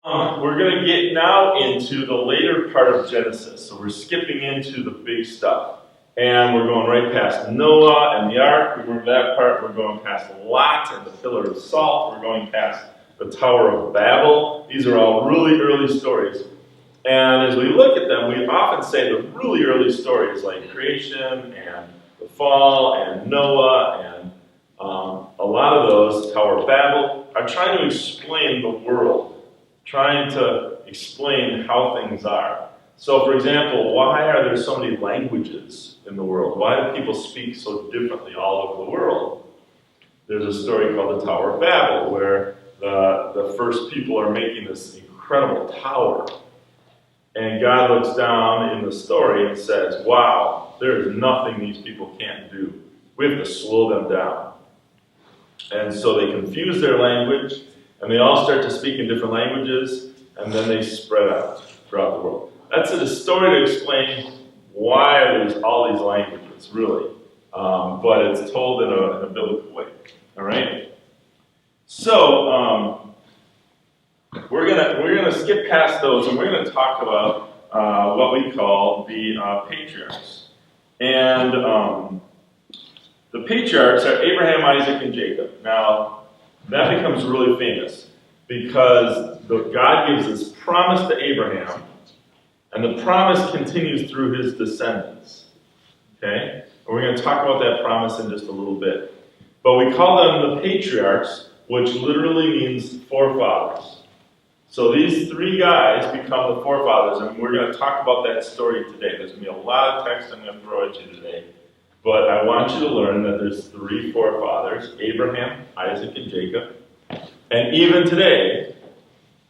We're going to get now into the later part of Genesis. So we're skipping into the big stuff. And we're going right past Noah and the ark. Remember that part. We're going past Lot and the pillar of salt. We're going past the Tower of Babel. These are all really early stories. And as we look at them, we often say the really early stories like creation and the fall and Noah and a lot of those, Tower of Babel, are trying to explain the world, trying to explain how things are. So, for example, why are there so many languages in the world? Why do people speak so differently all over the world? There's a story called the Tower of Babel, where the first people are making this incredible tower. And God looks down in the story and says, wow, there is nothing these people can't do. We have to slow them down. And so they confuse their language, and they all start to speak in different languages, and then they spread out throughout the world. That's a story to explain why there's all these languages, really. But it's told in a biblical way. All right? So, we're gonna skip past those, and we're gonna talk about what we call the patriarchs. And the patriarchs are Abraham, Isaac, and Jacob. Now, that becomes really famous because God gives this promise to Abraham, and the promise continues through his descendants. Okay? And we're going to talk about that promise in just a little bit. But we call them the patriarchs, which literally means forefathers. So these three guys become the forefathers, and we're going to talk about that story today. There's going to be a lot of text I'm going to throw at you today. But I want you to learn that there's three forefathers, Abraham, Isaac, and Jacob. And even today,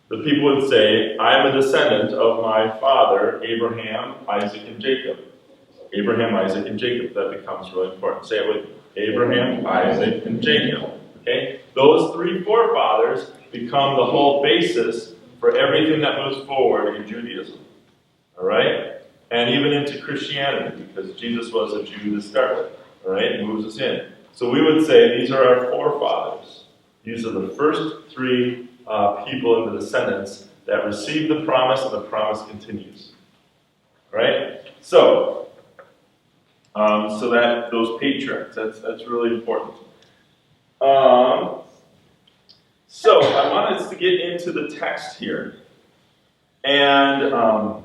the people would say, I am a descendant of my father, Abraham, Isaac, and Jacob. Abraham, Isaac, and Jacob. That becomes really important. Say it with me. Abraham, Isaac, and Jacob. Okay? Those three forefathers become the whole basis for everything that moves forward in Judaism. All right? And even into Christianity, because Jesus was a Jew to start with. All right? It moves us in. So we would say these are our forefathers. These are the first three people in the descendants that received the promise, and the promise continues. All right? So that those patriarchs, that's really important. So I want us to get into the text here. And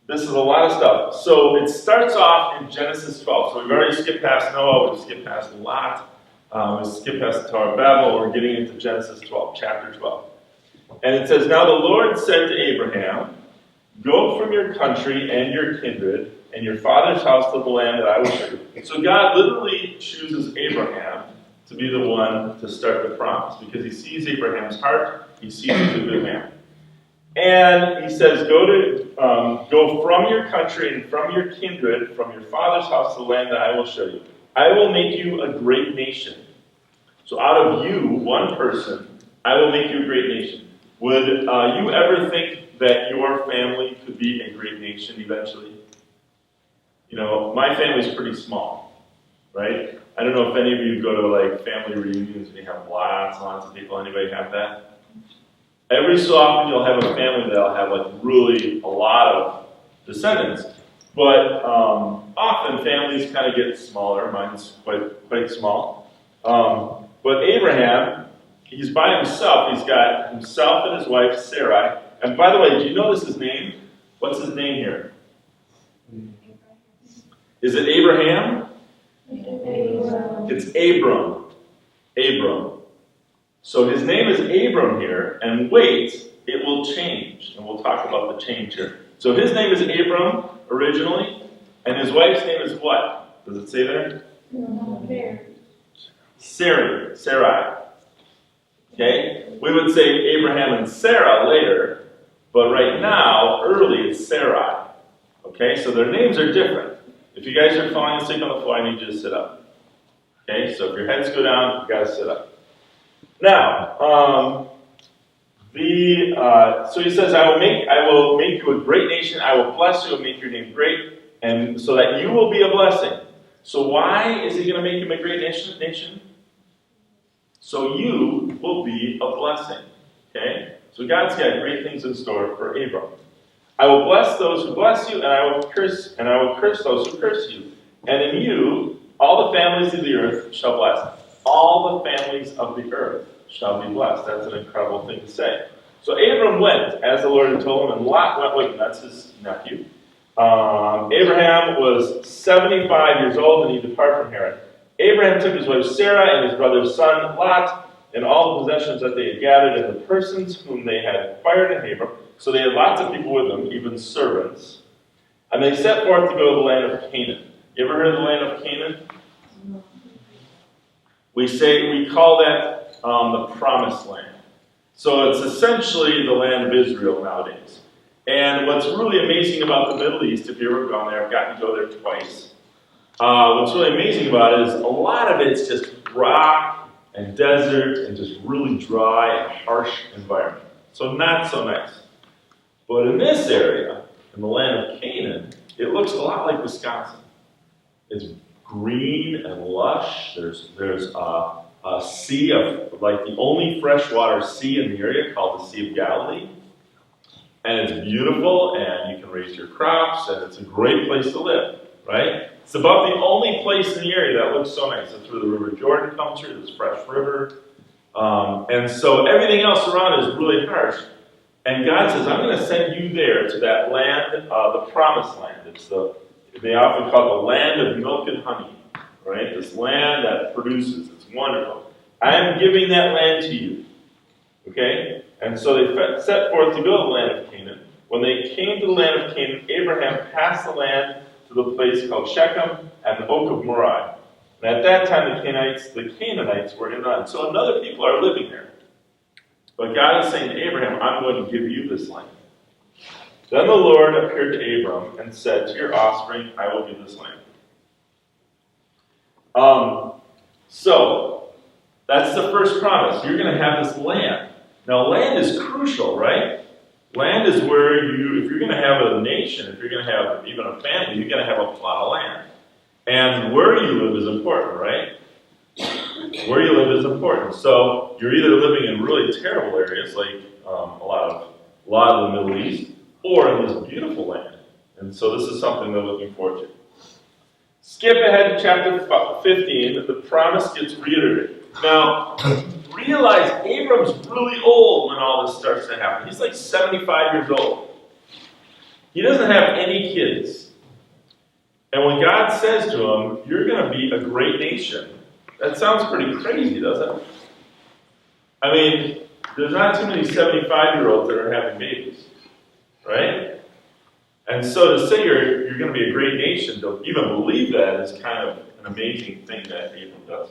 this is a lot of stuff. So it starts off in Genesis 12. So we've already skipped past Noah, we've skipped past Lot, we've skipped past the Tower of Babel, we're getting into Genesis 12, chapter 12. And it says, Now the Lord said to Abraham, Go from your country and your kindred and your father's house to the land that I will show you. So God literally chooses Abraham to be the one to start the promise, because he sees Abraham's heart, he sees he's a good man. And he says, go from your country and from your kindred, from your father's house to the land that I will show you. I will make you a great nation. So out of you, one person, I will make you a great nation. Would you ever think that your family could be a great nation eventually? You know, my family's pretty small, right? I don't know if any of you go to like family reunions and you have lots and lots of people. Anybody have that? Every so often you'll have a family that'll have like really a lot of descendants. But often families kind of get smaller. Mine's quite small. But Abraham, he's by himself. He's got himself and his wife Sarai. And by the way, do you notice his name? What's his name here? Is it Abraham? It's Abram. Abram. So his name is Abram here, and wait, it will change. And we'll talk about the change here. So his name is Abram originally, and his wife's name is what? Does it say there? Sarai. Okay? We would say Abraham and Sarah later, but right now, early, it's Sarai. Okay? So their names are different. If you guys are falling asleep on the floor, I need you to sit up. Okay? So if your heads go down, you've got to sit up. Now, so he says, I will make you a great nation. I will bless you and make your name great, and so that you will be a blessing. So why is he going to make him a great nation? So you will be a blessing. Okay? So God's got great things in store for Abram. I will bless those who bless you, and I will curse those who curse you. And in you, all the families of the earth shall bless. All the families of the earth shall be blessed. That's an incredible thing to say. So Abram went, as the Lord had told him, and Lot went with him. That's his nephew. Abraham was 75 years old, and he departed from Haran. Abraham took his wife Sarah and his brother's son Lot, and all the possessions that they had gathered, and the persons whom they had acquired in Haran. So they had lots of people with them, even servants. And they set forth to go to the land of Canaan. You ever heard of the land of Canaan? We call that the Promised Land. So it's essentially the land of Israel nowadays. And what's really amazing about the Middle East, if you've ever gone there, I've gotten to go there twice. What's really amazing about it is a lot of it's just rock and desert and just really dry and harsh environment. So not so nice. But in this area, in the land of Canaan, it looks a lot like Wisconsin. It's green and lush. There's a sea of, like the only freshwater sea in the area called the Sea of Galilee. And it's beautiful, and you can raise your crops, and it's a great place to live, right? It's about the only place in the area that looks so nice. That's where the River Jordan comes through, this fresh river. And so everything else around is really harsh. And God says, I'm going to send you there to that land, the Promised Land. They often call it the land of milk and honey, right? This land that produces. It's wonderful. I am giving that land to you. Okay? And so they set forth to go to the land of Canaan. When they came to the land of Canaan, Abraham passed the land to the place called Shechem and the oak of Moreh. And at that time, the Canaanites were in the land. So another people are living there. But God is saying to Abraham, I'm going to give you this land. Then the Lord appeared to Abram and said, to your offspring, I will give this land. So, that's the first promise. You're going to have this land. Now, land is crucial, right? Land is where if you're going to have a nation, if you're going to have even a family, you're going to have a plot of land. And where you live is important, right? Where you live is important. So you're either living in really terrible areas, like a lot of the Middle East, or in this beautiful land. And so this is something they're looking forward to. Skip ahead to chapter 15. The promise gets reiterated. Now, realize Abram's really old when all this starts to happen. He's like 75 years old. He doesn't have any kids. And when God says to him, you're going to be a great nation, that sounds pretty crazy, doesn't it? I mean, there's not too many 75-year-olds that are having babies, right? And so to say you're going to be a great nation, to even believe that is kind of an amazing thing that Abram does.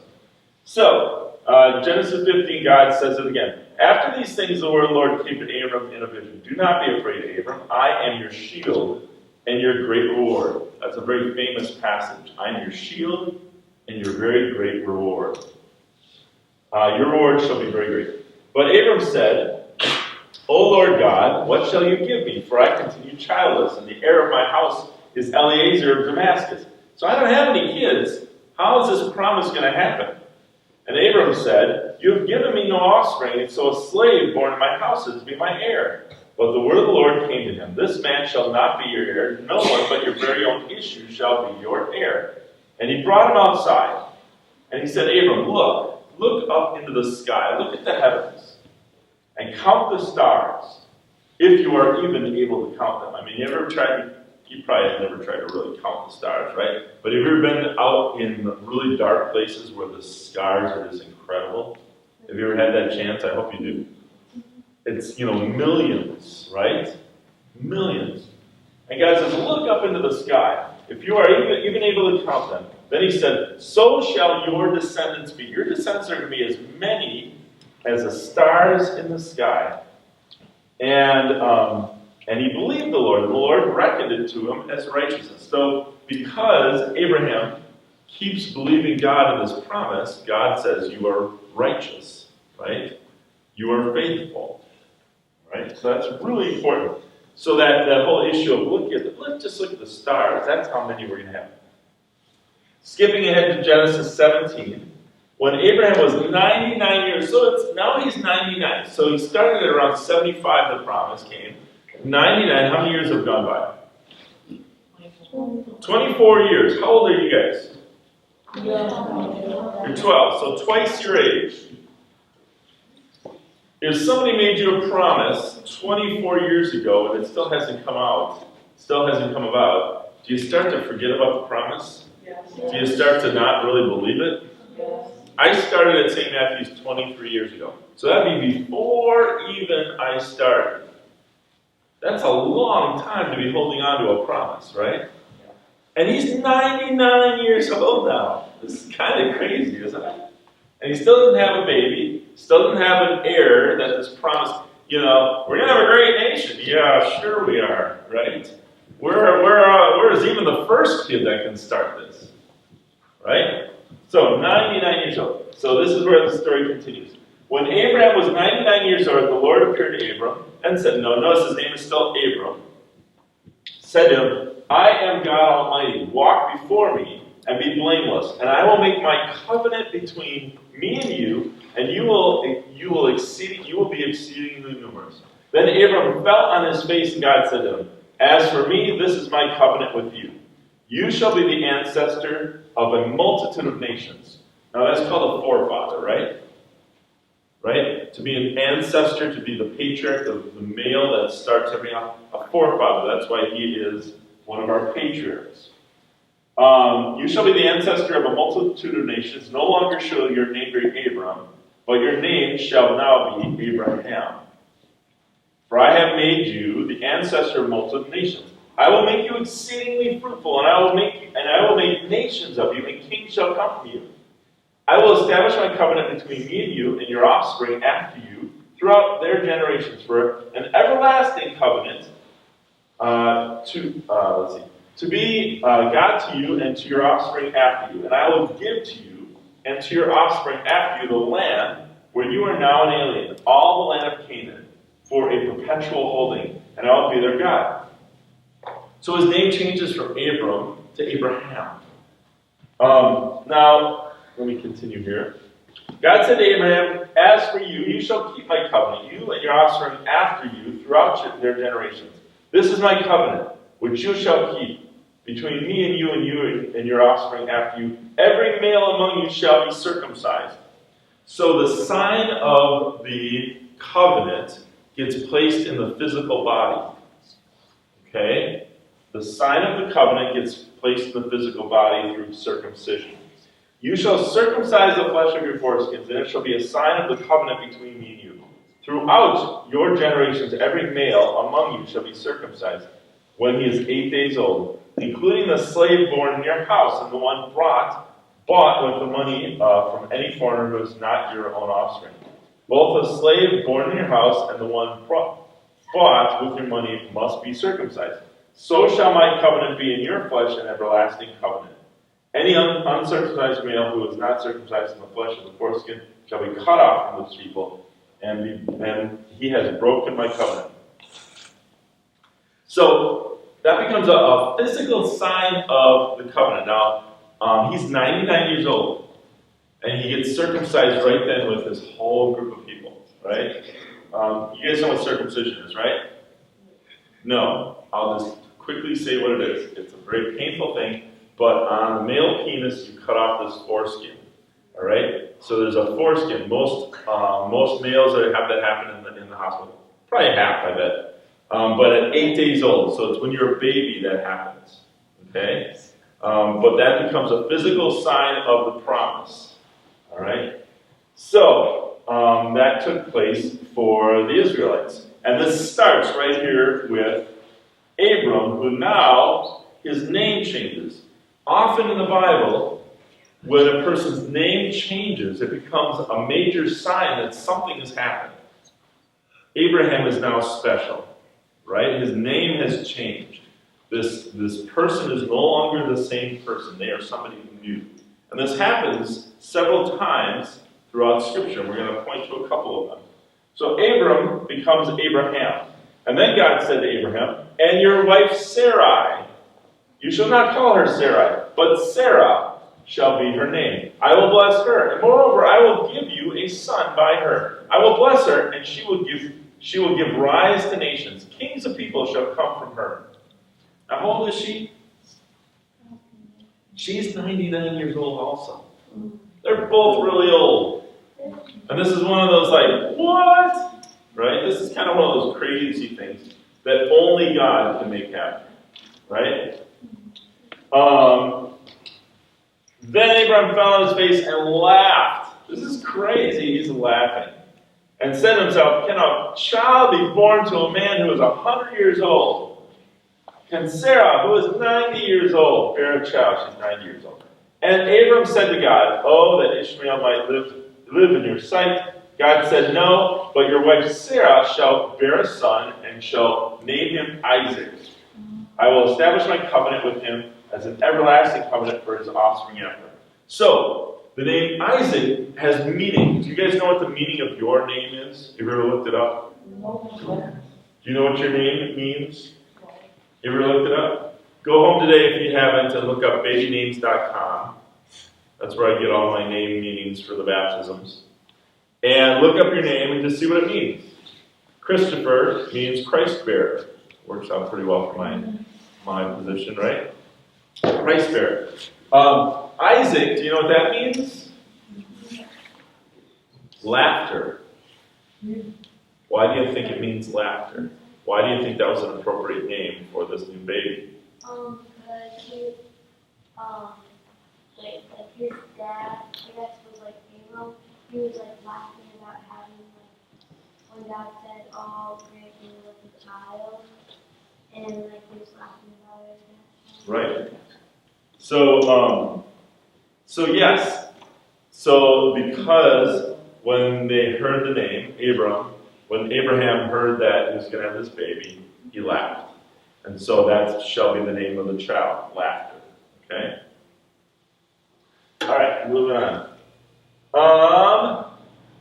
So, Genesis 15, God says it again. After these things, the word of the Lord came to Abram in a vision. Do not be afraid, Abram. I am your shield and your great reward. That's a very famous passage. I am your shield and your very great reward. Your reward shall be very great. But Abram said, O Lord God, what shall you give me? For I continue childless, and the heir of my house is Eliezer of Damascus. So I don't have any kids. How is this promise going to happen? And Abram said, you have given me no offspring, and so a slave born in my house is to be my heir. But the word of the Lord came to him, this man shall not be your heir, no one but your very own issue shall be your heir. And he brought him outside, and he said, Abram, look up into the sky, look at the heavens, and count the stars, if you are even able to count them. I mean, you probably have never tried to really count the stars, right? But have you ever been out in really dark places where the stars are just incredible? Have you ever had that chance? I hope you do. It's, millions, right? Millions. And God says, look up into the sky. If you are even able to count them. Then he said, so shall your descendants be. Your descendants are going to be as many as the stars in the sky. And he believed the Lord, and the Lord reckoned it to him as righteousness. So because Abraham keeps believing God in this promise, God says, you are righteous, right? You are faithful, right? So that's really important. So that whole issue of just look at the stars, that's how many we're going to have. Skipping ahead to Genesis 17, When Abraham was 99 years, so now he's 99. So he started at around 75, the promise came. 99, how many years have gone by? 24 years. How old are you guys? You're 12, so twice your age. If somebody made you a promise 24 years ago and it still hasn't come about, do you start to forget about the promise? Yes. Do you start to not really believe it? Yes. I started at St. Matthew's 23 years ago. So that'd be before even I started. That's a long time to be holding on to a promise, right? And he's 99 years old now. This is kind of crazy, isn't it? And he still doesn't have a baby, still doesn't have an heir that this promise, we're going to have a great nation. Yeah, sure we are, right? Where is even the first kid that can start this? Right? So, 99 years old. So this is where the story continues. When Abraham was 99 years old, the Lord appeared to Abram and said, notice his name is still Abram, said to him, I am God Almighty. Walk before me and be blameless, and I will make my covenant between me and you, and you will be exceedingly numerous. Then Abram fell on his face, and God said to him, as for me, this is my covenant with you. You shall be the ancestor of a multitude of nations. Now that's called a forefather, right? Right? To be an ancestor, to be the patriarch, the male that starts everything off, a forefather. That's why he is one of our patriarchs. You shall be the ancestor of a multitude of nations. No longer shall your name be Abram, but your name shall now be Abraham. For I have made you the ancestor of multitude of nations. I will make you exceedingly fruitful, and I will make nations of you, and kings shall come from you. I will establish my covenant between me and you and your offspring after you throughout their generations for an everlasting covenant to be God to you and to your offspring after you. And I will give to you and to your offspring after you the land where you are now an alien, all the land of Canaan, for a perpetual holding, and I will be their God. So his name changes from Abram to Abraham. Now, let me continue here. God said to Abraham, as for you, you shall keep my covenant, you and your offspring after you, throughout their generations. This is my covenant, which you shall keep, between me and you and your offspring after you. Every male among you shall be circumcised. So the sign of the covenant gets placed in the physical body. Okay? The sign of the covenant gets placed in the physical body through circumcision. You shall circumcise the flesh of your foreskins, and it shall be a sign of the covenant between me and you. Throughout your generations, every male among you shall be circumcised when he is 8 days old, including the slave born in your house and the one bought with the money from any foreigner who is not your own offspring. Both the slave born in your house and the one bought with your money must be circumcised. So shall my covenant be in your flesh, an everlasting covenant. Any uncircumcised male who is not circumcised in the flesh of the foreskin shall be cut off from those people, and he has broken my covenant. So that becomes a physical sign of the covenant. Now, he's 99 years old, and he gets circumcised right then with this whole group of people, right? You guys know what circumcision is, right? No, I'll just quickly say what it is. It's a very painful thing. But on the male penis, you cut off this foreskin. All right? So there's a foreskin. Most males that have that happen in the hospital. Probably half, I bet. But at 8 days old, so it's when you're a baby that happens. Okay? But that becomes a physical sign of the promise. All right? So that took place for the Israelites. And this starts right here with Abram, who now his name changes. Often in the Bible, when a person's name changes, it becomes a major sign that something has happened. Abraham is now special, right? His name has changed. This person is no longer the same person. They are somebody new. And this happens several times throughout Scripture. We're going to point to a couple of them. So Abram becomes Abraham. And then God said to Abraham, and your wife Sarai, you shall not call her Sarai, but Sarah. shall be her name. I will bless her, and moreover, I will give you a son by her. I will bless her, and she will give rise to nations. Kings of people shall come from her. Now, how old is she? She's 99 years old also. They're both really old. And this is one of those like, what? Right? This is kind of one of those crazy things that only God can make happen. Right? Then Abraham fell on his face and laughed. This is crazy. He's laughing. And said to himself, can a child be born to a man who is 100 years old? Can Sarah, who is 90 years old, bear a child? She's 90 years old. And Abram said to God, oh, that Ishmael might live in your sight. God said, no, but your wife Sarah shall bear a son and shall name him Isaac. I will establish my covenant with him as an everlasting covenant for his offspring after him. So, the name Isaac has meaning. Do you guys know what the meaning of your name is? You ever looked it up? Do you know what your name means? You ever looked it up? Go home today if you haven't and look up babynames.com. That's where I get all my name meanings for the baptisms. And look up your name and just see what it means. Christopher means Christ bearer. Works out pretty well for my position, right? Christ bearer. Isaac, do you know what that means? Laughter. Why do you think it means laughter? Why do you think that was an appropriate name for this new baby? Because like his dad, I guess was like Abram, he was like laughing about having like when God said, "Oh, great, you with a child," and like he was laughing about it. Right. So yes. So because when they heard the name Abram, when Abraham heard that he was going to have this baby, he laughed. And so that shall be the name of the child, laughter. Okay? All right, moving on.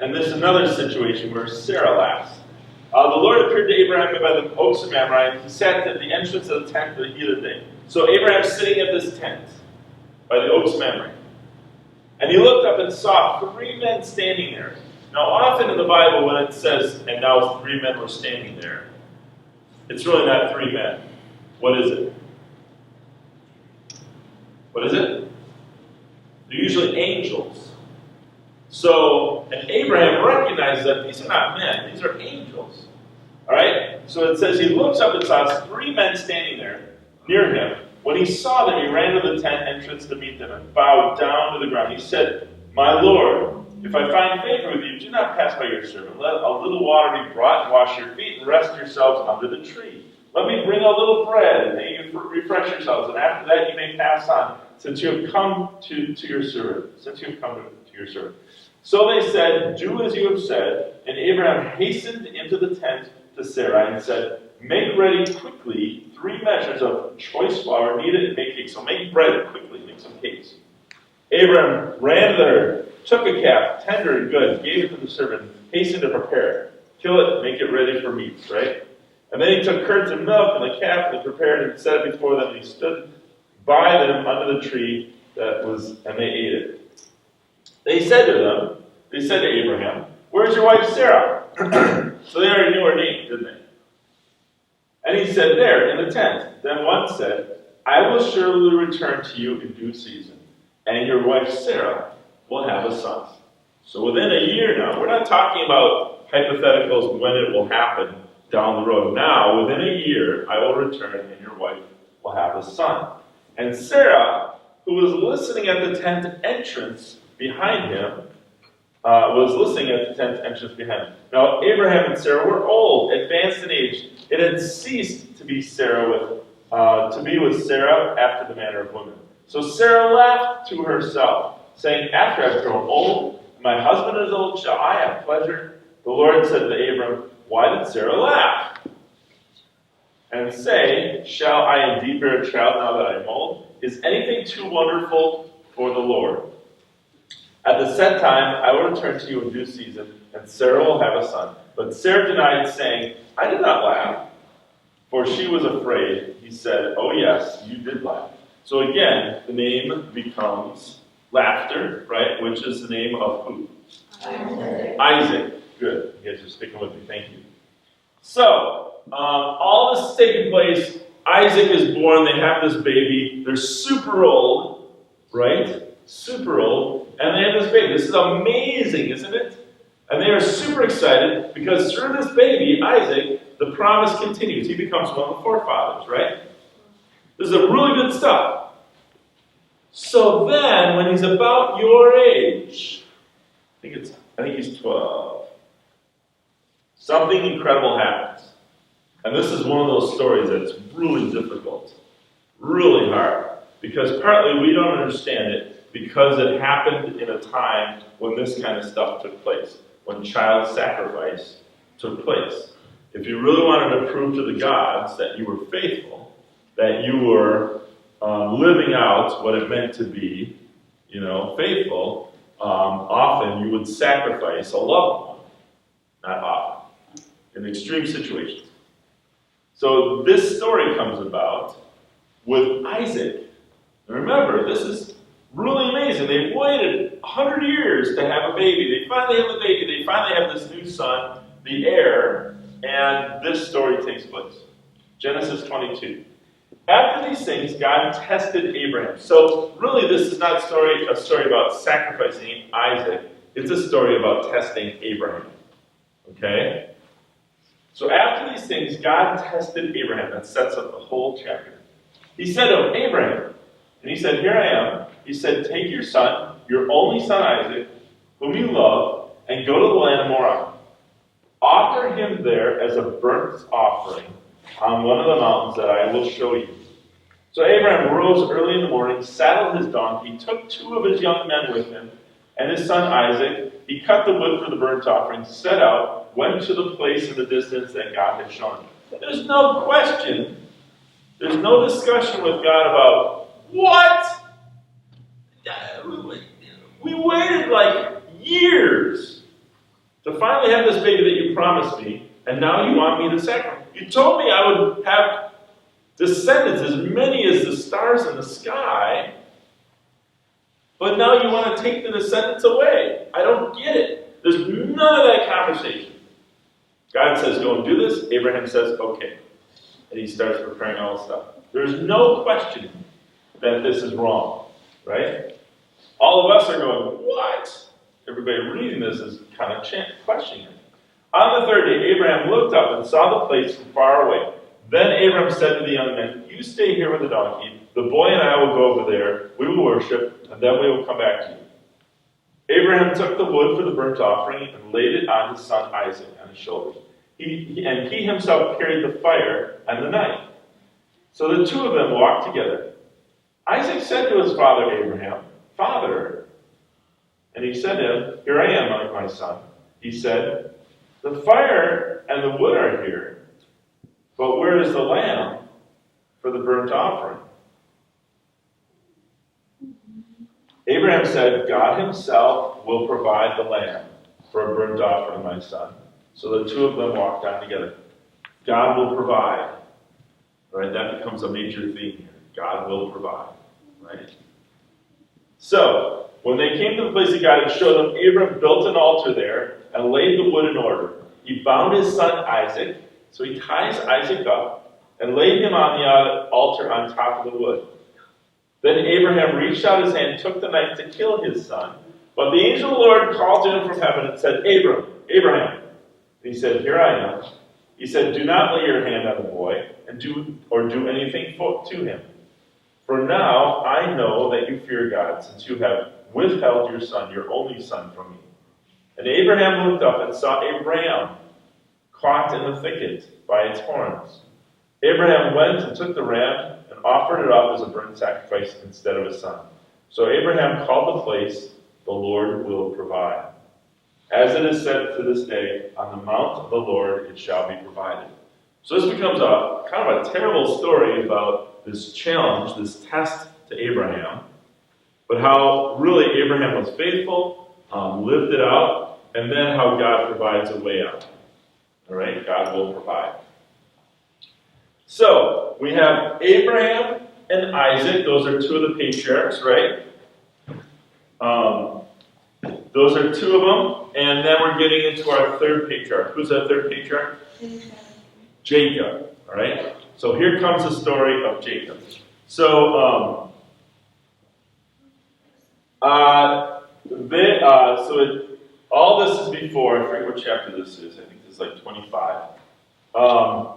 And this is another situation where Sarah laughs. The Lord appeared to Abraham by the oaks of Mamre, and he sat at the entrance of the tent for the heat of the day. So Abraham's sitting at this tent by the oaks of Mamre. And he looked up and saw 3 men standing there. Now, often in the Bible, when it says, and now 3 men were standing there, it's really not 3 men. What is it? What is it? They're usually angels. So, and Abraham recognizes that these are not men, these are angels. All right? So it says he looks up and saw 3 men standing there near him. When he saw them, he ran to the tent entrance to meet them and bowed down to the ground. He said, my Lord, if I find favor with you, do not pass by your servant. Let a little water be brought and wash your feet and rest yourselves under the tree. Let me bring a little bread and may you refresh yourselves, and after that you may pass on, since you have come to your servant. So they said, do as you have said. And Abraham hastened into the tent to Sarah and said, make ready quickly 3 measures of choice flour, knead it and make cakes. So make bread quickly, make some cakes. Abraham ran there, took a calf, tender and good, gave it to the servant, hastened to prepare it. Kill it, make it ready for meats, right? And then he took curds and milk and the calf and prepared it and set it before them. And he stood by them under the tree and they ate it. They said to Abraham, where's your wife Sarah? So they already knew her name, didn't they? And he said, there, in the tent. Then one said, I will surely return to you in due season, and your wife Sarah will have a son. So within a year now, we're not talking about hypotheticals when it will happen down the road. Now, within a year, I will return, and your wife will have a son. And Sarah, who was listening at the tent entrance behind him, Now, Abraham and Sarah were old, advanced in age. It had ceased to be with Sarah after the manner of women. So Sarah laughed to herself, saying, after I've grown old, and my husband is old, shall I have pleasure? The Lord said to Abram, why did Sarah laugh? And say, shall I indeed bear a child now that I am old? Is anything too wonderful for the Lord? At the set time, I will return to you in due season, and Sarah will have a son. But Sarah denied, saying, I did not laugh, for she was afraid. He said, oh yes, you did laugh. So again, the name becomes laughter, right? Which is the name of who? Isaac. Isaac. Good. You guys are sticking with me. Thank you. So, all this is taking place. Isaac is born. They have this baby. They're super old, right? Super old. And they have this baby. This is amazing, isn't it? And they are super excited because through this baby, Isaac, the promise continues. He becomes one of the forefathers, right? This is a really good stuff. So then, when he's about your age, I think he's 12, something incredible happens. And this is one of those stories that's really difficult, really hard, because partly we don't understand it because it happened in a time when this kind of stuff took place, when child sacrifice took place. If you really wanted to prove to the gods that you were faithful, that you were living out what it meant to be, faithful, often you would sacrifice a loved one. Not often. In extreme situations. So this story comes about with Isaac. And remember, this is really amazing. They've waited 100 years to have a baby. They finally have a baby. They finally have this new son, the heir, and this story takes place. Genesis 22. After these things, God tested Abraham. So really, this is not a story about sacrificing Isaac. It's a story about testing Abraham. Okay? So after these things, God tested Abraham. That sets up the whole chapter. He said to him, Abraham, and he said, here I am. He said, take your son, your only son Isaac, whom you love, and go to the land of Moriah. Offer him there as a burnt offering on one of the mountains that I will show you. So Abraham rose early in the morning, saddled his donkey, took 2 of his young men with him, and his son Isaac. He cut the wood for the burnt offering, set out, went to the place in the distance that God had shown him. There's no question, there's no discussion with God about, what? We waited like years to finally have this baby that you promised me, and now you want me to sacrifice. You told me I would have descendants as many as the stars in the sky, but now you want to take the descendants away. I don't get it. There's none of that conversation. God says, go and do this. Abraham says, okay. And he starts preparing all the stuff. There's no questioning that this is wrong, right? All of us are going, what? Everybody reading this is kind of questioning it. On the 3rd day, Abraham looked up and saw the place from far away. Then Abraham said to the young men, you stay here with the donkey. The boy and I will go over there. We will worship, and then we will come back to you. Abraham took the wood for the burnt offering and laid it on his son Isaac on his shoulders. He himself carried the fire and the knife. So the 2 of them walked together. Isaac said to his father Abraham, Father, and he said to him, here I am, my son. He said, the fire and the wood are here, but where is the lamb for the burnt offering? Abraham said, God himself will provide the lamb for a burnt offering, my son. So the 2 of them walked on together. God will provide. Right? That becomes a major theme here. God will provide. Right? So, when they came to the place that God had showed them, Abraham built an altar there and laid the wood in order. He bound his son Isaac, so he ties Isaac up and laid him on the altar on top of the wood. Then Abraham reached out his hand and took the knife to kill his son. But the angel of the Lord called to him from heaven and said, Abraham. And he said, here I am. He said, do not lay your hand on the boy and do anything to him. For now I know that you fear God, since you have withheld your son, your only son, from me. And Abraham looked up and saw a ram caught in the thicket by its horns. Abraham went and took the ram and offered it up as a burnt sacrifice instead of his son. So Abraham called the place, the Lord will provide. As it is said to this day, on the mount of the Lord it shall be provided. So this becomes a kind of a terrible story about this challenge, this test to Abraham, but how really Abraham was faithful, lived it out, and then how God provides a way out. All right, God will provide. So we have Abraham and Isaac; those are 2 of the patriarchs, right? Those are two of them, and then we're getting into our third patriarch. Who's that third patriarch? Jacob. All right. So here comes the story of Jacob. So, all this is before. I forget what chapter this is. I think this is like 25.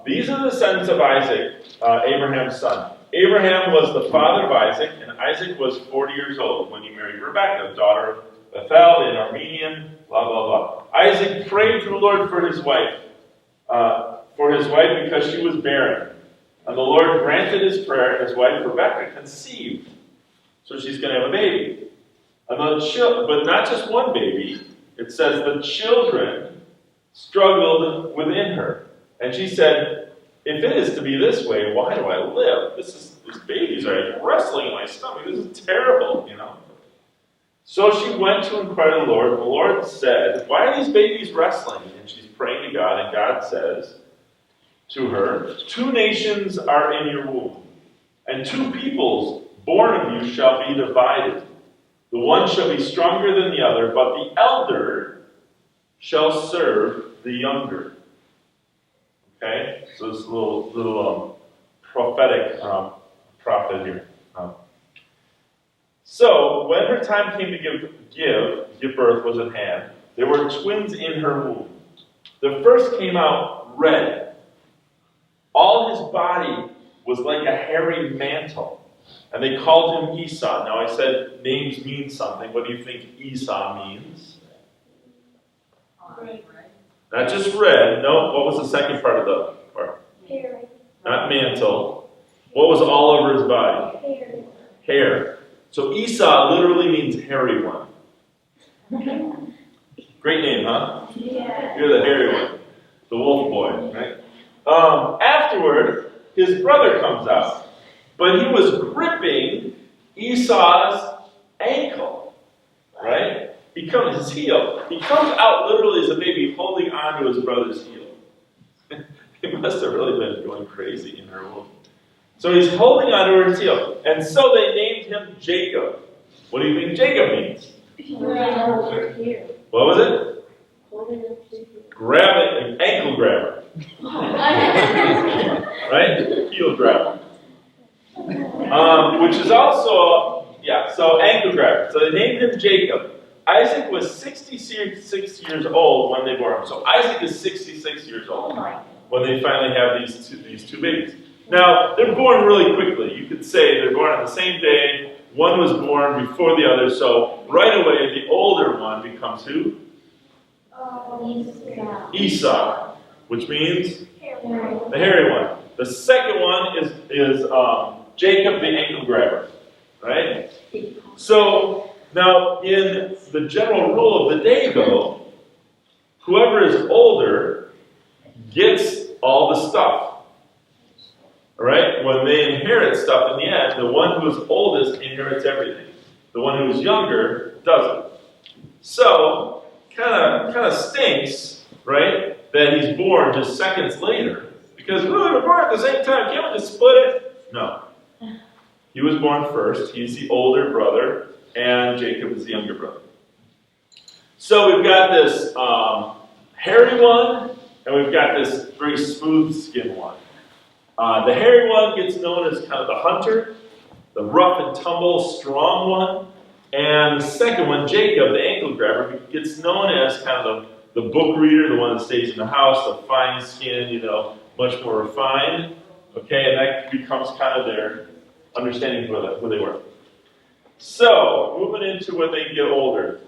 These are the descendants of Isaac, Abraham's son. Abraham was the father of Isaac, and Isaac was 40 years old when he married Rebekah, daughter of Bethel, an Aramean, blah, blah, blah. Isaac prayed to the Lord for his wife because she was barren. And the Lord granted his prayer, and his wife Rebekah conceived. So she's going to have a baby. But not just one baby. It says the children struggled within her. And she said, if it is to be this way, why do I live? These babies are wrestling in my stomach. This is terrible, So she went to inquire of the Lord. The Lord said, why are these babies wrestling? And she's praying to God, and God says to her, 2 nations are in your womb, and 2 peoples born of you shall be divided. The one shall be stronger than the other, but the elder shall serve the younger. Okay? So this little prophetic prophet here. So when her time came to give birth was at hand, there were twins in her womb. The first came out red. All his body was like a hairy mantle. And they called him Esau. Now I said names mean something. What do you think Esau means? Red. Not just red. No, what was the second part of the part? Hair. Not mantle. What was all over his body? Hair. Hair. So Esau literally means hairy one. Great name, huh? Yeah. You're the hairy one. The wolf boy, right? Afterward, his brother comes out. But he was gripping Esau's ankle, right? His heel. He comes out literally as a baby holding onto his brother's heel. He must have really been going crazy in her womb. So he's holding onto his heel. And so they named him Jacob. What do you think Jacob means? What was it? Grabbing, ankle grabber. Right? Heel grabber. Which is also, so ankle grabber. So they named him Jacob. Isaac was 66 years old when they bore him. So Isaac is 66 years old when they finally have these two babies. Now, they're born really quickly. You could say they're born on the same day. One was born before the other. So right away, the older one becomes who? Esau, which means the hairy one. The second one is Jacob, the ankle grabber, right? So now, in the general rule of the day, though, whoever is older gets all the stuff. All right? When they inherit stuff in the end, the one who is oldest inherits everything. The one who is younger doesn't. So, kind of stinks, right, that he's born just seconds later. Because really, we're born at the same time. Can't we just split it? No. He was born first. He's the older brother, and Jacob is the younger brother. So we've got this hairy one, and we've got this very smooth-skinned one. The hairy one gets known as kind of the hunter, the rough and tumble, strong one. And the second one, Jacob, the ankle grabber, gets known as kind of the book reader, the one that stays in the house, the fine skin, much more refined. Okay, and that becomes kind of their understanding of who they were. So, moving into when they get older.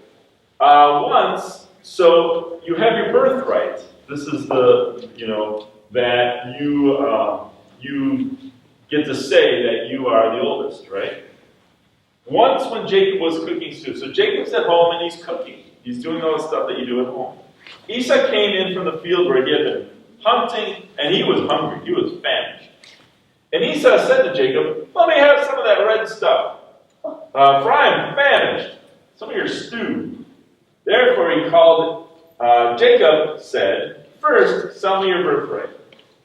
So you have your birthright. This is that you get to say that you are the oldest, right? Once when Jacob was cooking stew. So Jacob's at home and he's cooking. He's doing all the stuff that you do at home. Esau came in from the field where he had been hunting, and he was hungry. He was famished. And Esau said to Jacob, let me have some of that red stuff, for I am famished, some of your stew. Therefore he called, Jacob said, first, sell me your birthright.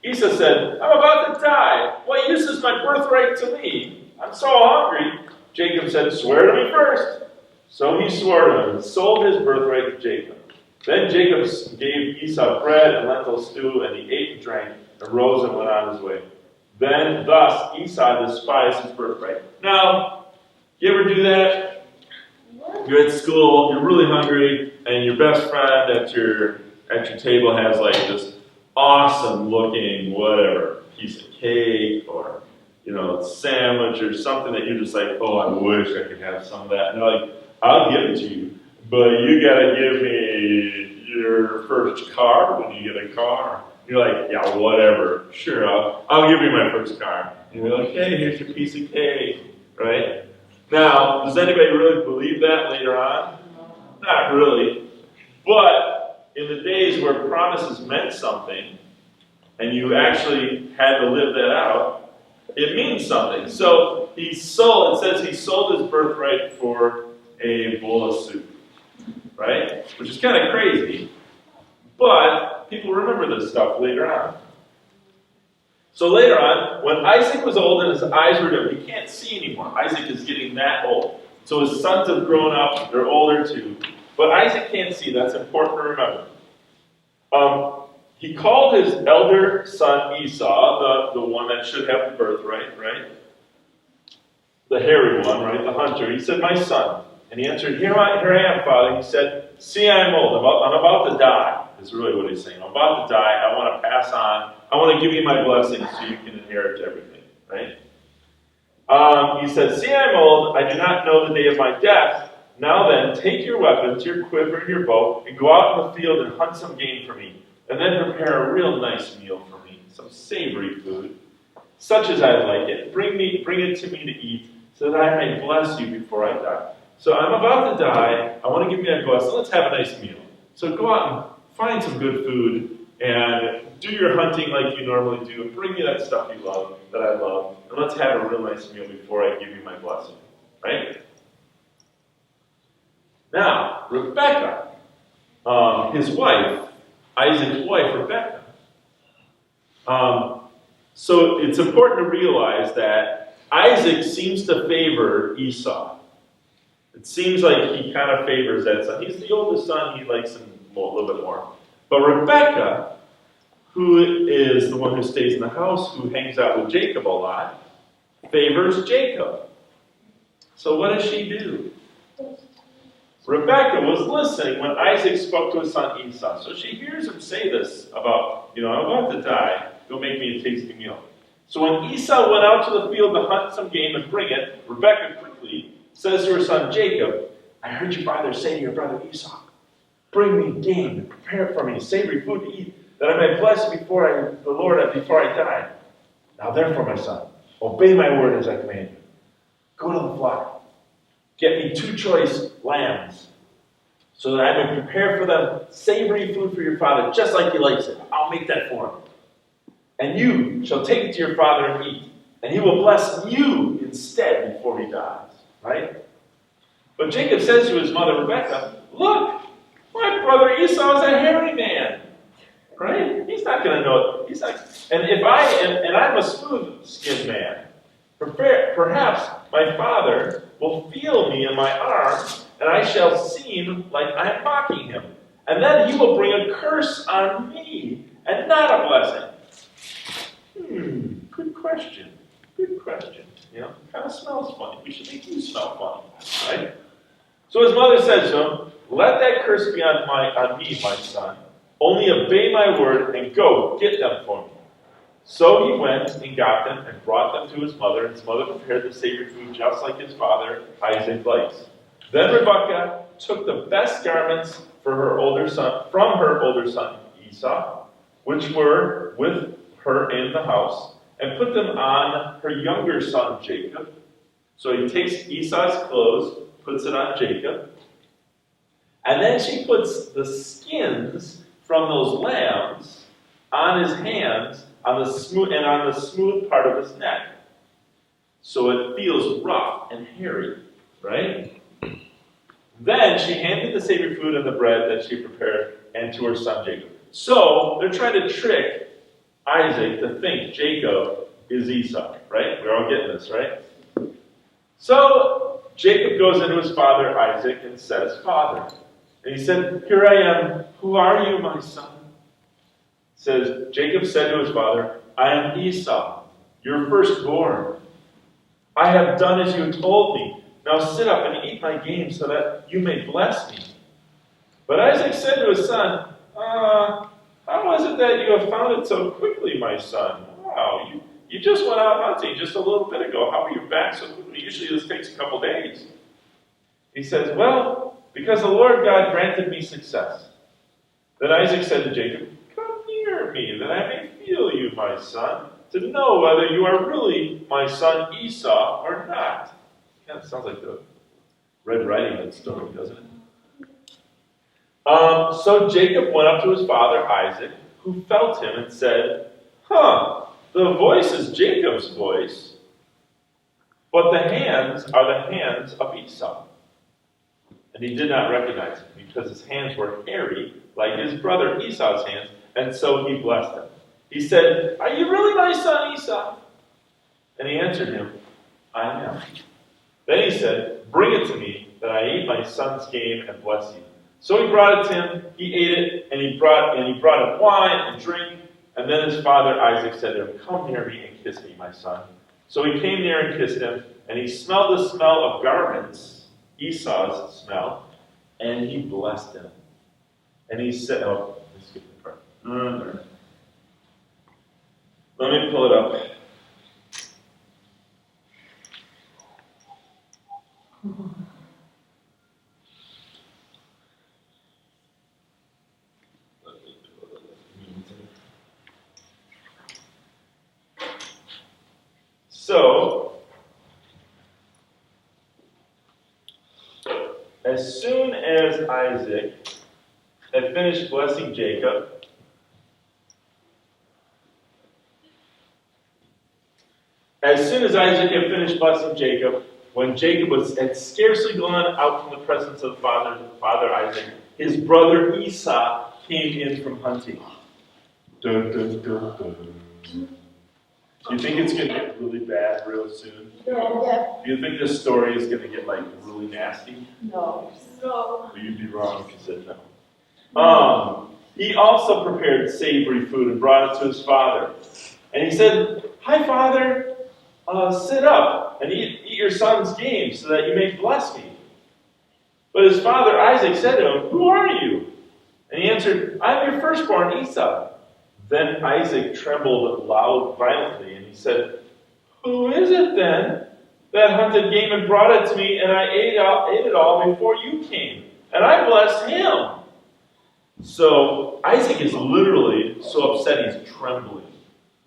Esau said, I'm about to die. What use is my birthright to me? I'm so hungry. Jacob said, swear to me first. So he swore to him and sold his birthright to Jacob. Then Jacob gave Esau bread and lentil stew, and he ate and drank, and rose and went on his way. Thus Esau despised his birthright. Now, you ever do that? You're at school, you're really hungry, and your best friend at your table has like this awesome looking whatever, piece of cake or sandwich or something that you're just like, oh, I wish I could have some of that. And they're like, I'll give it to you, but you gotta give me your first car when you get a car. You're like, yeah, whatever. Sure, I'll give you my first car. And you're like, hey, here's your piece of cake, right? Now, does anybody really believe that later on? Not really. But in the days where promises meant something, and you actually had to live that out, it means something. So it says he sold his birthright for a bowl of soup, right? Which is kind of crazy. But people remember this stuff later on. So later on, when Isaac was old and his eyes were dim, he can't see anymore. Isaac is getting that old. So his sons have grown up, they're older too. But Isaac can't see, that's important to remember. He called his elder son Esau, the one that should have the birthright, right? The hairy one, right? The hunter. He said, my son. And he answered, here I am, Father. He said, see, I'm old. I'm about to die, is really what he's saying. I'm about to die. I want to pass on. I want to give you my blessing so you can inherit everything, right? He said, see, I'm old. I do not know the day of my death. Now then, take your weapons, your quiver, and your bow, and go out in the field and hunt some game for me. And then prepare a real nice meal for me, some savory food, such as I like it. Bring it to me to eat, so that I may bless you before I die. So I'm about to die. I want to give you a blessing. Let's have a nice meal. So go out and find some good food, and do your hunting like you normally do, and bring me that stuff you love, that I love, and let's have a real nice meal before I give you my blessing. Right? Now, Rebecca, his wife, Isaac's wife, Rebecca. So it's important to realize that Isaac seems to favor Esau. It seems like he kind of favors that son. He's the oldest son, he likes him a little bit more. But Rebecca, who is the one who stays in the house, who hangs out with Jacob a lot, favors Jacob. So what does she do? Rebecca was listening when Isaac spoke to his son Esau. So she hears him say this about, I'm about to die. Go make me a tasty meal. So when Esau went out to the field to hunt some game and bring it, Rebecca quickly says to her son Jacob, I heard your father say to your brother Esau, bring me game and prepare for me savory food to eat, that I may bless you before I die. Now therefore, my son, obey my word as I command you. Go to the flock. Get me 2 choice lambs, so that I may prepare for them savory food for your father, just like he likes it. I'll make that for him. And you shall take it to your father and eat, and he will bless you instead before he dies. Right? But Jacob says to his mother Rebekah, look, my brother Esau is a hairy man. Right? He's not going to know it. He's not, and I'm a smooth-skinned man. Perhaps my father will feel me in my arms, and I shall seem like I am mocking him. And then he will bring a curse on me, and not a blessing. Good question. Good question. Kind of smells funny. We should make you smell funny, right? So his mother said to him, let that curse be on me, my son. Only obey my word and go, get them for me. So he went and got them and brought them to his mother, and his mother prepared the savory food just like his father Isaac likes. Then Rebekah took the best garments from her older son Esau, which were with her in the house, and put them on her younger son Jacob. So he takes Esau's clothes, puts it on Jacob, and then she puts the skins from those lambs on his hands, on the smooth part of his neck, so it feels rough and hairy, right? Then she handed the savory food and the bread that she prepared and to her son Jacob. So they're trying to trick Isaac to think Jacob is Esau, right? We're all getting this, right? So Jacob goes into his father Isaac and says, Father. And he said, Here I am. Who are you, my son? Says, Jacob said to his father, I am Esau, your firstborn. I have done as you told me. Now sit up and eat my game so that you may bless me. But Isaac said to his son, how is it that you have found it so quickly, my son? Wow, you just went out hunting just a little bit ago. How are you back so quickly? Usually this takes a couple days. He says, Well, because the Lord God granted me success. Then Isaac said to Jacob, Come near me, that I may feel you, my son, to know whether you are really my son Esau or not. Yeah, it sounds like the Red Riding Hood story, doesn't it? So Jacob went up to his father Isaac, who felt him and said, the voice is Jacob's voice, but the hands are the hands of Esau. And he did not recognize him, because his hands were hairy, like his brother Esau's hands, and so he blessed him. He said, Are you really my son Esau? And he answered him, I am. Then he said, Bring it to me, that I eat my son's game and bless you. So he brought it to him, he ate it, and he brought him wine and drink. And then his father Isaac said to him, Come near me and kiss me, my son. So he came near and kissed him, and he smelled the smell of garments, Esau's smell, and he blessed him. And he said, let me skip the part. Let me pull it up. So, as soon as Isaac had finished blessing Jacob, when Jacob had scarcely gone out from the presence of father Isaac, his brother Esau came in from hunting. Dun, dun, dun, dun. Do you think it's going to get really bad real soon? No. Do you think this story is going to get really nasty? No. Well, you'd be wrong if you said no. He also prepared savory food and brought it to his father. And he said, Hi, Father, sit up and eat your son's game so that you may bless me. But his father Isaac said to him, Who are you? And he answered, I'm your firstborn Esau. Then Isaac trembled violently, and he said, Who is it then that hunted game and brought it to me, and I ate it all before you came? And I blessed him. So Isaac is literally so upset he's trembling,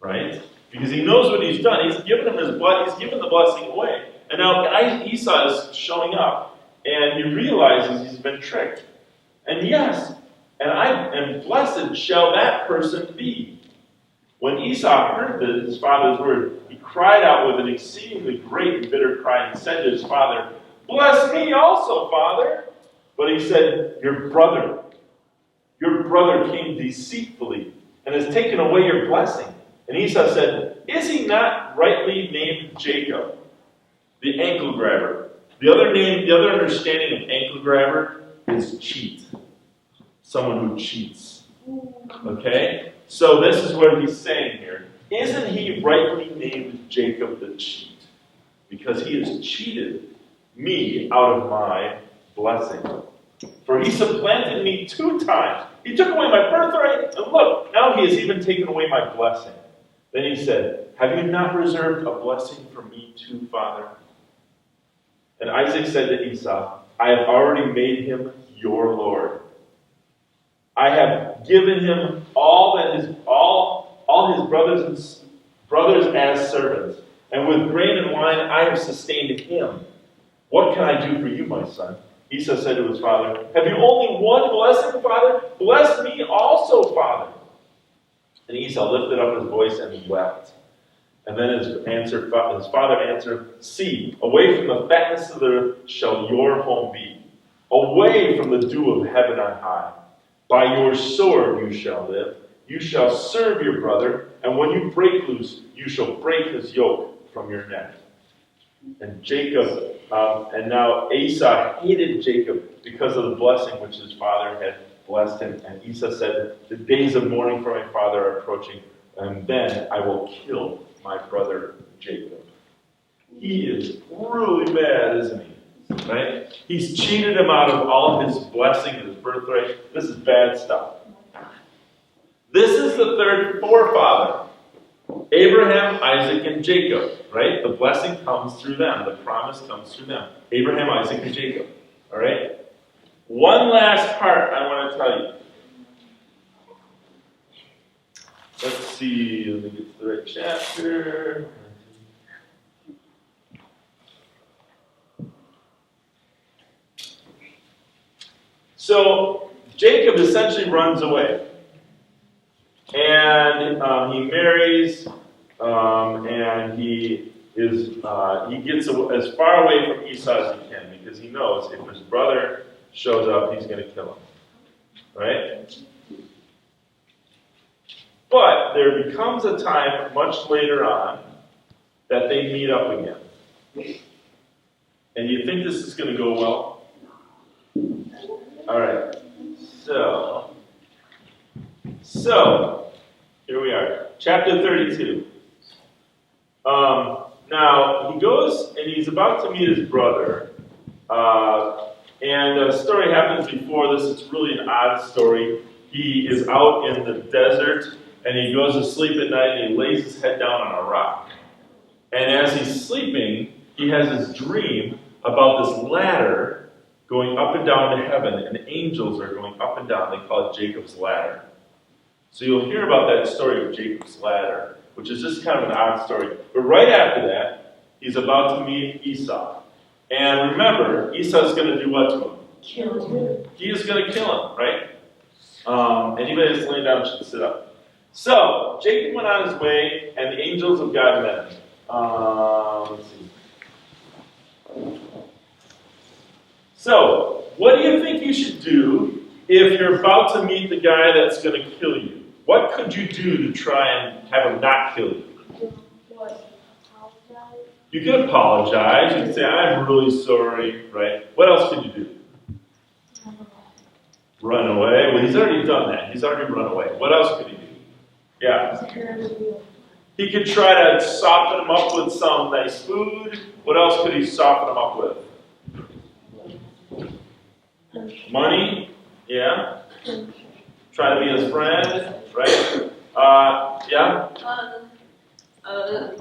right? Because he knows what he's done. He's given him he's given the blessing away. And now Esau is showing up, and he realizes he's been tricked. And yes, and blessed shall that person be. When Esau heard his father's word, he cried out with an exceedingly great and bitter cry and said to his father, Bless me also, Father. But he said, Your brother came deceitfully and has taken away your blessing. And Esau said, Is he not rightly named Jacob, the ankle grabber? The other understanding of ankle grabber is cheat. Someone who cheats. Okay? So this is what he's saying here. Isn't he rightly named Jacob the cheat? Because he has cheated me out of my blessing. For he supplanted me 2 times. He took away my birthright, and look, now he has even taken away my blessing. Then he said, Have you not reserved a blessing for me too, Father? And Isaac said to Esau, I have already made him your Lord. I have given him all his brothers as servants, and with grain and wine I have sustained him. What can I do for you, my son? Esau said to his father, Have you only one blessing, Father? Bless me also, Father. And Esau lifted up his voice and wept. And then his father answered, See, away from the fatness of the earth shall your home be, away from the dew of heaven on high. By your sword you shall live. You shall serve your brother, and when you break loose, you shall break his yoke from your neck. And Jacob, and now Esau hated Jacob because of the blessing which his father had blessed him. And Esau said, the days of mourning for my father are approaching, and then I will kill my brother Jacob. He is really bad, isn't he? Right? He's cheated him out of all of his blessing and his birthright. This is bad stuff. This is the third forefather. Abraham, Isaac, and Jacob, right? The blessing comes through them. The promise comes through them. Abraham, Isaac, and Jacob. All right? One last part I want to tell you. Let's see. Let me get to the right chapter. So, Jacob essentially runs away. And he marries, and he gets as far away from Esau as he can, because he knows if his brother shows up, he's going to kill him. Right? But there becomes a time much later on that they meet up again. And you think this is going to go well? All right. So, here we are. Chapter 32. Now, he goes and he's about to meet his brother. And the story happens before this. It's really an odd story. He is out in the desert and he goes to sleep at night and he lays his head down on a rock. And as he's sleeping, he has this dream about this ladder going up and down to heaven, and angels are going up and down. They call it Jacob's ladder. So you'll hear about that story of Jacob's ladder, which is just kind of an odd story. But right after that, he's about to meet Esau. And remember, Esau's going to do what to him? Kill him. He is going to kill him, right? Anybody that's laying down should sit up. So, Jacob went on his way, and the angels of God met him. Let's see. So, what do you think you should do if you're about to meet the guy that's going to kill you? What could you do to try and have him not kill you? Apologize. You could apologize. You could say, I'm really sorry, right? What else could you do? Run away. Well, he's already done that. He's already run away. What else could he do? Yeah. He could try to soften him up with some nice food. What else could he soften him up with? Money? Yeah. Try to be his friend, right? Yeah?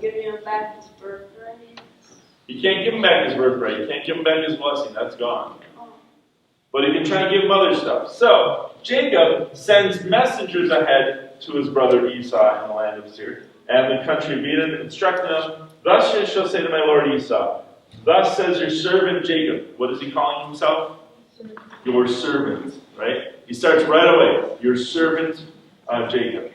Give him back his birthright. You can't give him back his birthright. You can't give him back his blessing. That's gone. But he can try to give him other stuff. So, Jacob sends messengers ahead to his brother Esau in the land of Seir and the country of Edom, instructing them, thus you shall say to my lord Esau, thus says your servant Jacob. What is he calling himself? Your servant, right? He starts right away. Your servant Jacob.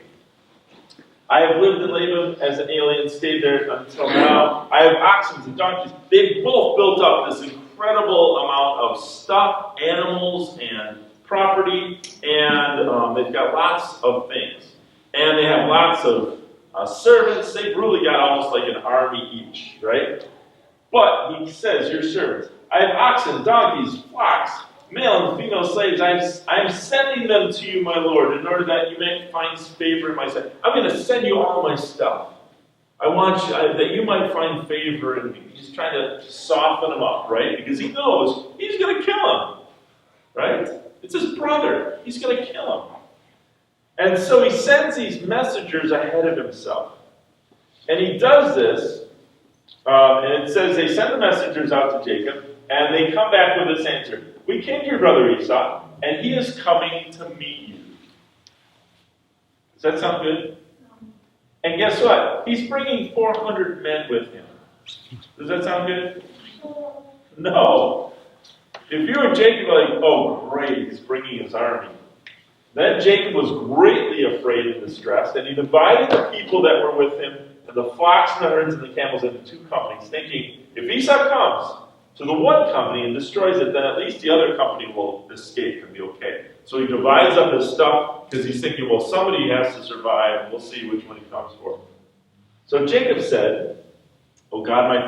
I have lived in Laban as an alien, stayed there until now. I have oxen and donkeys. They've both built up this incredible amount of stuff, animals, and property, and they've got lots of things. And they have lots of servants. They've really got almost like an army each, right? But he says, your servants, I have oxen, donkeys, flocks, male and female slaves. I am sending them to you, my Lord, in order that you may find favor in my sight. I'm going to send you all my stuff. I want you, that you might find favor in me. He's trying to soften him up, right? Because he knows he's going to kill him, right? It's his brother. He's going to kill him. And so he sends these messengers ahead of himself. And he does this, and it says they send the messengers out to Jacob, and they come back with this answer. We came to your brother Esau, and he is coming to meet you. Does that sound good? And guess what? He's bringing 400 men with him. Does that sound good? No. If you were Jacob, like, oh, great, he's bringing his army. Then Jacob was greatly afraid and distressed, and he divided the people that were with him, and the flocks and the herds and the camels into two companies, thinking, if Esau comes to the one company and destroys it, then at least the other company will escape and be okay. So he divides up his stuff because he's thinking, well, somebody has to survive, and we'll see which one he comes for. So Jacob said, O God, my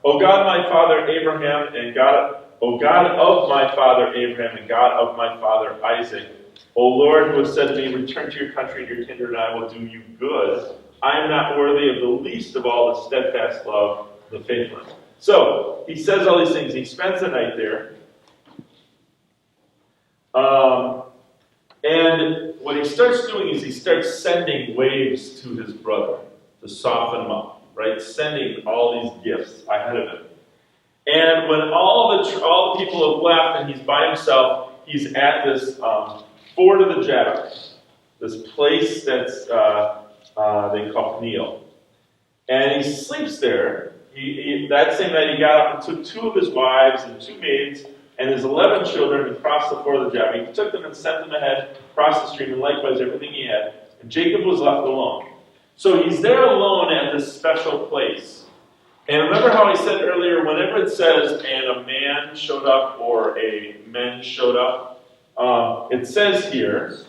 O God, my father Abraham, and God, O God of my father Abraham, and God of my father Isaac, O Lord, who has said to me, return to your country and your kindred, and I will do you good. I am not worthy of the least of all the steadfast love, the faithfulness. So, he says all these things. He spends the night there. And what he starts doing is he starts sending waves to his brother to soften him up, right? Sending all these gifts ahead of him. And when all the people have left and he's by himself, he's at this ford of the Jabbok, this place that's they call Peniel. And he sleeps there. That same night he got up and took 2 of his wives and 2 maids and his 11 children and crossed the ford of the Jabbok. He took them and sent them ahead across the stream, and likewise everything he had. And Jacob was left alone. So he's there alone at this special place. And remember how I said earlier, whenever it says, and a man showed up or a men showed up, it says here,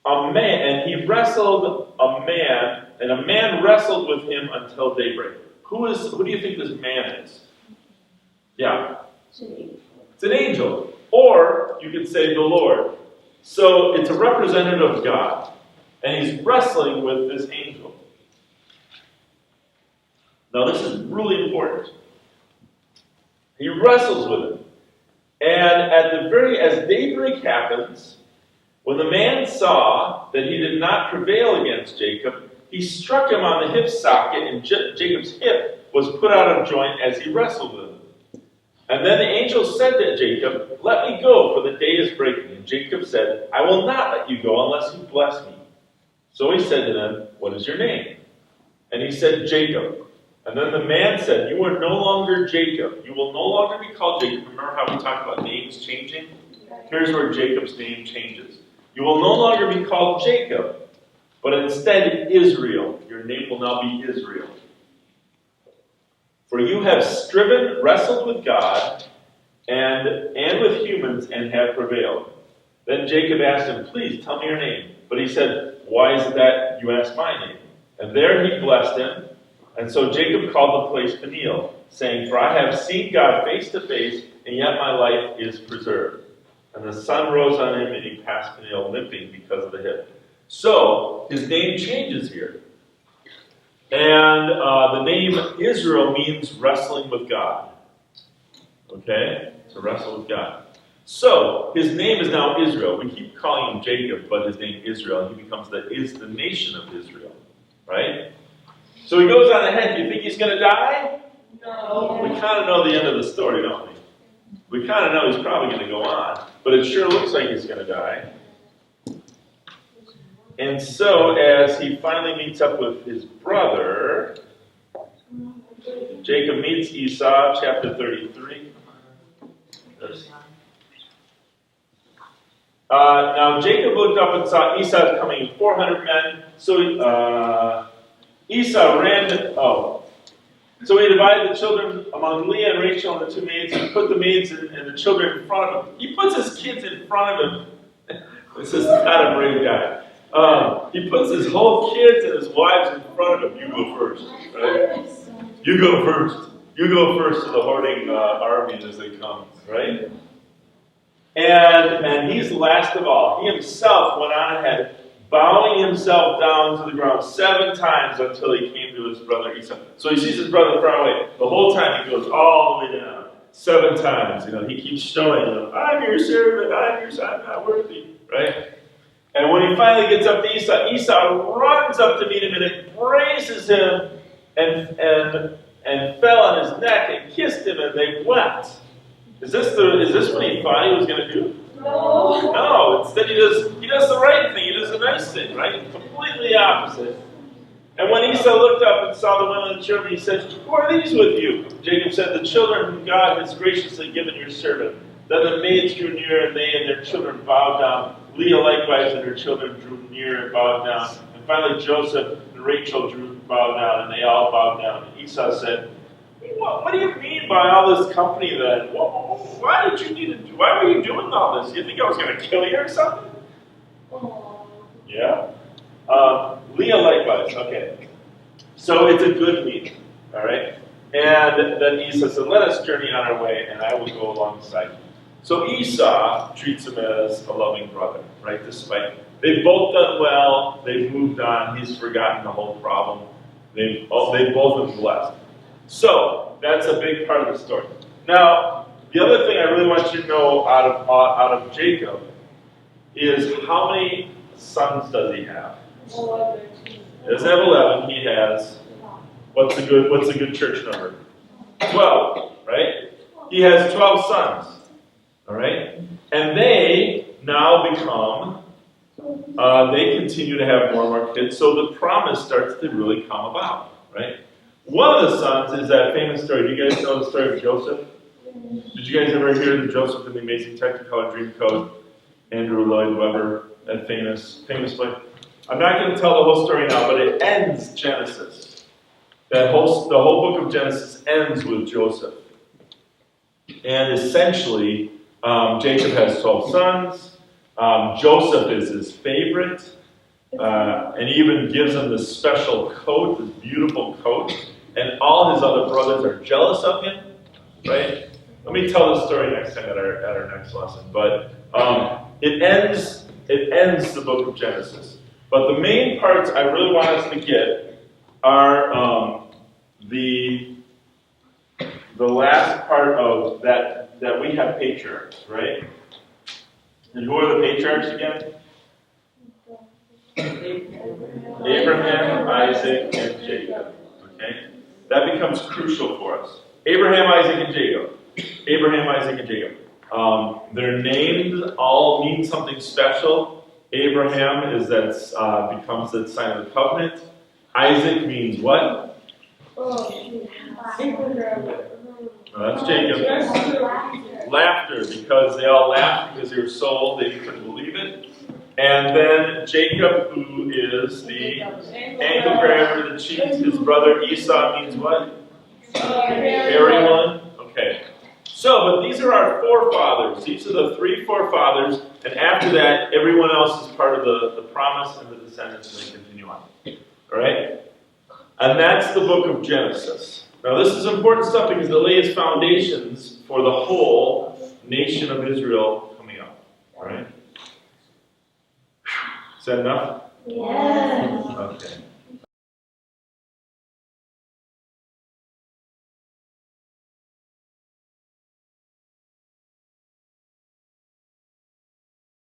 a man, and he wrestled a man, and a man wrestled with him until daybreak. Who do you think this man is? Yeah. It's an angel. Or you could say the Lord. So it's a representative of God. And he's wrestling with this angel. Now this is really important. He wrestles with him. And as daybreak happens, when the man saw that he did not prevail against Jacob, he struck him on the hip socket, and Jacob's hip was put out of joint as he wrestled with him. And then the angel said to Jacob, let me go, for the day is breaking. And Jacob said, I will not let you go unless you bless me. So he said to them, what is your name? And he said, Jacob. And then the man said, you are no longer Jacob. You will no longer be called Jacob. Remember how we talked about names changing? Here's where Jacob's name changes. You will no longer be called Jacob, but instead Israel. Your name will now be Israel. For you have striven, wrestled with God, and with humans, and have prevailed. Then Jacob asked him, please tell me your name. But he said, why is it that you ask my name? And there he blessed him. And so Jacob called the place Peniel, saying, for I have seen God face to face, and yet my life is preserved. And the sun rose on him, and he passed Peniel limping because of the hip. So his name changes here. And the name Israel means wrestling with God. Okay? To wrestle with God. So, his name is now Israel. We keep calling him Jacob, but his name is Israel. And he becomes the nation of Israel. Right? So he goes on ahead. Do you think he's going to die? No. We kind of know the end of the story, don't we? We kind of know he's probably going to go on. But it sure looks like he's going to die. And so, as he finally meets up with his brother, Jacob meets Esau, chapter 33. Now, Jacob looked up and saw Esau coming, 400 men. So, Esau ran So he divided the children among Leah and Rachel and the 2 maids, and put the maids and the children in front of him. He puts his kids in front of him. This is not a brave guy. He puts his whole kids and his wives in front of him. You go first, right? You go first. You go first to the hoarding army as they come, right? And he's last of all. He himself went on ahead, bowing himself down to the ground 7 times until he came to his brother Esau. So he sees his brother far away. The whole time he goes all the way down. 7 times. He keeps showing them, I'm your servant, I'm not worthy, right? And when he finally gets up to Esau, Esau runs up to meet him and embraces him and fell on his neck and kissed him, and they wept. Is this what he thought he was going to do? No. No. Instead, he does the right thing. He does the nice thing, right? Completely the opposite. And when Esau looked up and saw the women and the children, he said, who are these with you? Jacob said, the children whom God has graciously given your servant. Then the maids drew near, and they and their children bowed down. Leah likewise and her children drew near and bowed down. And finally Joseph and Rachel bowed down, and they all bowed down. And Esau said, what do you mean by all this company then? Why were you doing all this? You think I was going to kill you or something? Yeah. Leah likewise. Okay. So it's a good meeting. All right. And then Esau said, let us journey on our way, and I will go alongside you. So Esau treats him as a loving brother, right? Despite they've both done well, they've moved on, he's forgotten the whole problem. They've both been blessed. So that's a big part of the story. Now, the other thing I really want you to know out of Jacob is how many sons does he have? 11. He doesn't have 11. He has what's a good church number? 12, right? He has 12 sons. All right, and they now become. They continue to have more and more kids, so the promise starts to really come about, right? One of the sons is that famous story. Do you guys know the story of Joseph? Did you guys ever hear the Joseph and the Amazing Technicolor Dreamcoat? Andrew Lloyd Webber, that famous play. I'm not going to tell the whole story now, but it ends Genesis. The whole book of Genesis ends with Joseph, and essentially, Jacob has 12 sons. Joseph is his favorite, and he even gives him this special coat, this beautiful coat, and all his other brothers are jealous of him, right? Let me tell the story next time at our next lesson. But it ends the book of Genesis. But the main parts I really want us to get are the last part of that we have patriarchs, right? And who are the patriarchs again? Abraham, Isaac, and Jacob. Okay? That becomes crucial for us. Abraham, Isaac, and Jacob. Abraham, Isaac, and Jacob. Their names all mean something special. Abraham becomes the sign of the covenant. Isaac means what? That's Jacob. Laughter, because they all laughed because they were sold, they couldn't believe it. And then Jacob, who is the ankle grabber that cheats his brother Esau, means what? Hairy one. Okay. So, but these are our forefathers. These are the three forefathers, and after that, everyone else is part of the promise and the descendants, and they continue on. All right? And that's the book of Genesis. Now, this is important stuff because it lays foundations for the whole nation of Israel coming up. All right? Is that enough? Yes. Okay.